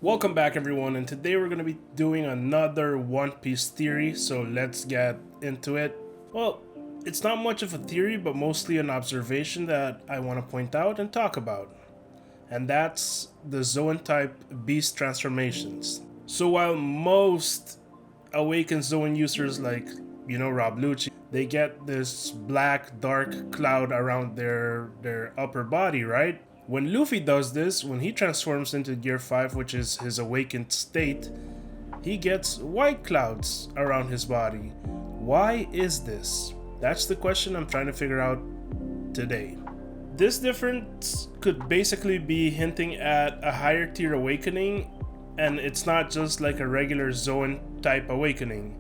Welcome back everyone, and today we're going to be doing another One Piece theory, so let's get into it. Well, it's not much of a theory, but mostly an observation that I want to point out and talk about. And that's the Zoan type beast transformations. So while most awakened Zoan users like, Rob Lucci, they get this black dark cloud around their upper body, right? When Luffy does this, when he transforms into Gear 5, which is his awakened state, he gets white clouds around his body. Why is this? That's the question I'm trying to figure out today. This difference could basically be hinting at a higher tier awakening, and it's not just like a regular Zoan type awakening.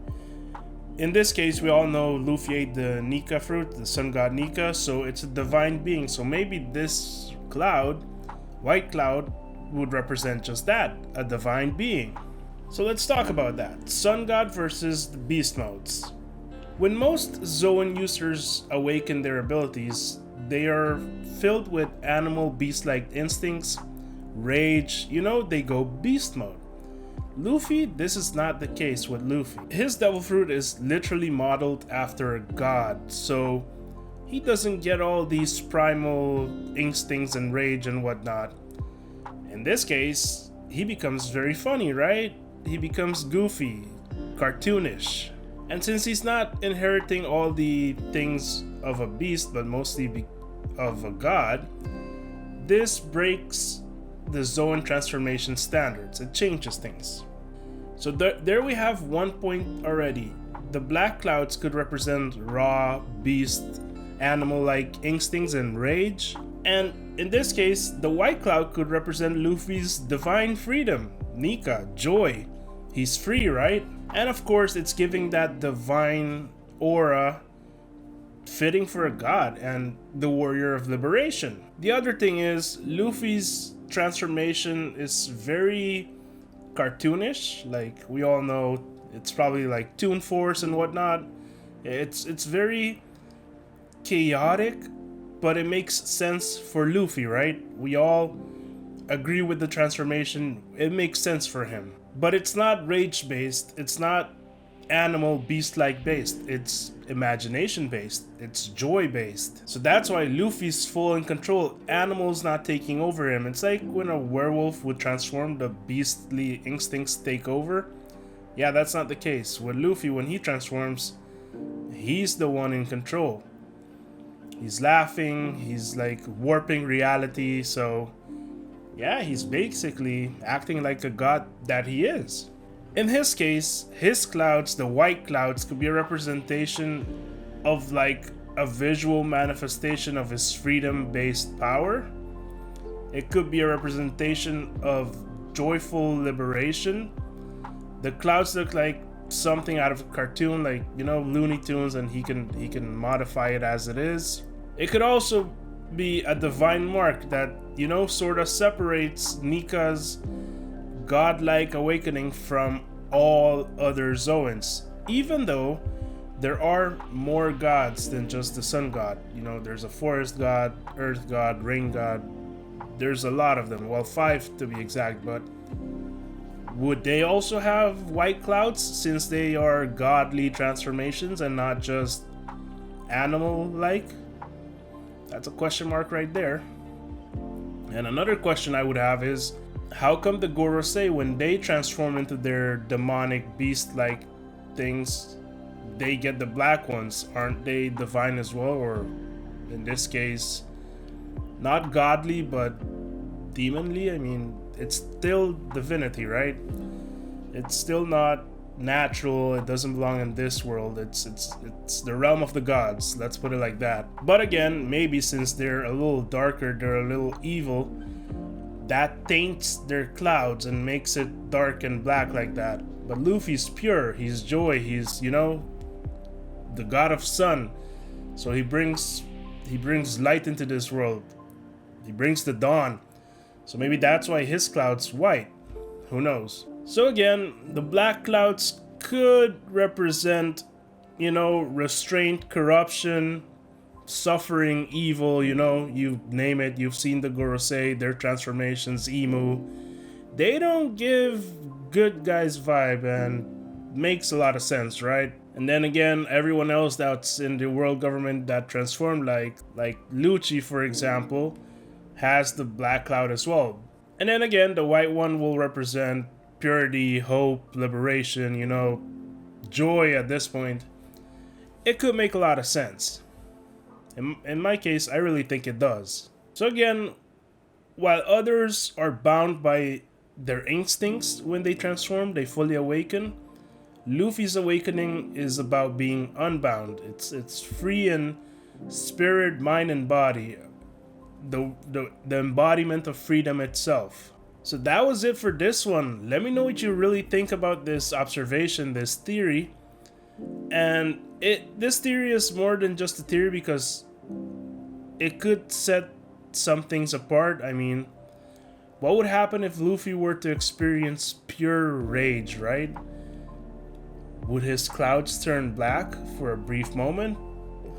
In this case, we all know Luffy ate the Nika fruit, the sun god Nika, so it's a divine being. So maybe this cloud, white cloud, would represent just that, a divine being. So let's talk about that. Sun god versus the beast modes. When most Zoan users awaken their abilities, they are filled with animal beast-like instincts, rage, they go beast mode. Luffy, this is not the case with Luffy. His devil fruit is literally modeled after a god, so he doesn't get all these primal instincts and rage and whatnot. In this case, he becomes very funny, right? He becomes goofy, cartoonish. And since he's not inheriting all the things of a beast, but mostly of a god, this breaks the Zoan transformation standards. It changes things. So there we have 1 point already. The black clouds could represent raw, beast, animal-like instincts and rage. And in this case, the white cloud could represent Luffy's divine freedom, Nika, joy. He's free, right? And of course, it's giving that divine aura fitting for a god and the warrior of liberation. The other thing is, Luffy's transformation is very cartoonish. Like we all know, it's probably like Toon Force and whatnot. It's very chaotic, but it makes sense for Luffy, right? We all agree with the transformation. It makes sense for him. But it's not rage based, it's not animal beast-like based, it's imagination based, it's joy based. So that's why Luffy's full in control, animals not taking over him. It's like when a werewolf would transform, the beastly instincts take over. Yeah, that's not the case. With Luffy, when he transforms, he's the one in control. He's laughing, he's like warping reality, so yeah, he's basically acting like a god that he is. In his case, his clouds, the white clouds, could be a representation of like a visual manifestation of his freedom-based power. It could be a representation of joyful liberation. The clouds look like something out of a cartoon, like Looney Tunes, and he can modify it as it is. It could also be a divine mark that sort of separates Nika's godlike awakening from all other Zoans, even though there are more gods than just the sun god. There's a forest god, earth god, rain god. There's a lot of them, well, 5 to be exact. But would they also have white clouds, since they are godly transformations and not just animal-like? That's a question mark right there. And another question I would have is, how come the Gorosei, when they transform into their demonic beast-like things, they get the black ones? Aren't they divine as well? Or in this case, not godly, but demonly? I mean, it's still divinity, right? It's still not natural. It doesn't belong in this world. It's the realm of the gods, let's put it like that. But again, maybe since they're a little darker, they're a little evil, that taints their clouds and makes it dark and black like that. But Luffy's pure, he's joy, he's the god of sun. So he brings light into this world. He brings the dawn. So maybe that's why his cloud's white. Who knows? So again, the black clouds could represent, restraint, corruption, suffering, evil, you name it. You've seen the Gorosei, their transformations, Emu. they don't give good guys vibe, and makes a lot of sense, right? And then again, everyone else that's in the world government that transformed, like Lucci, for example, has the black cloud as well. And then again, the white one will represent purity, hope, liberation, you know, joy at this point. It could make a lot of sense. In my case, I really think it does. So again, while others are bound by their instincts when they transform, they fully awaken, Luffy's awakening is about being unbound. It's free in spirit, mind, and body. The embodiment of freedom itself. So that was it for this one. Let me know what you really think about this observation, this theory. And this theory is more than just a theory because it could set some things apart. I mean, what would happen if Luffy were to experience pure rage, right? Would his clouds turn black for a brief moment?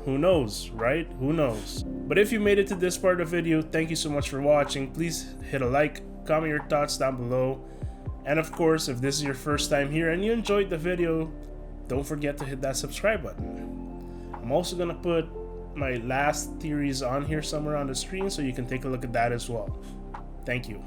Who knows, right? Who knows? But if you made it to this part of the video, thank you so much for watching. Please hit a like, comment your thoughts down below. And of course, if this is your first time here and you enjoyed the video, don't forget to hit that subscribe button. I'm also gonna put my last theories on here somewhere on the screen so you can take a look at that as well. Thank you.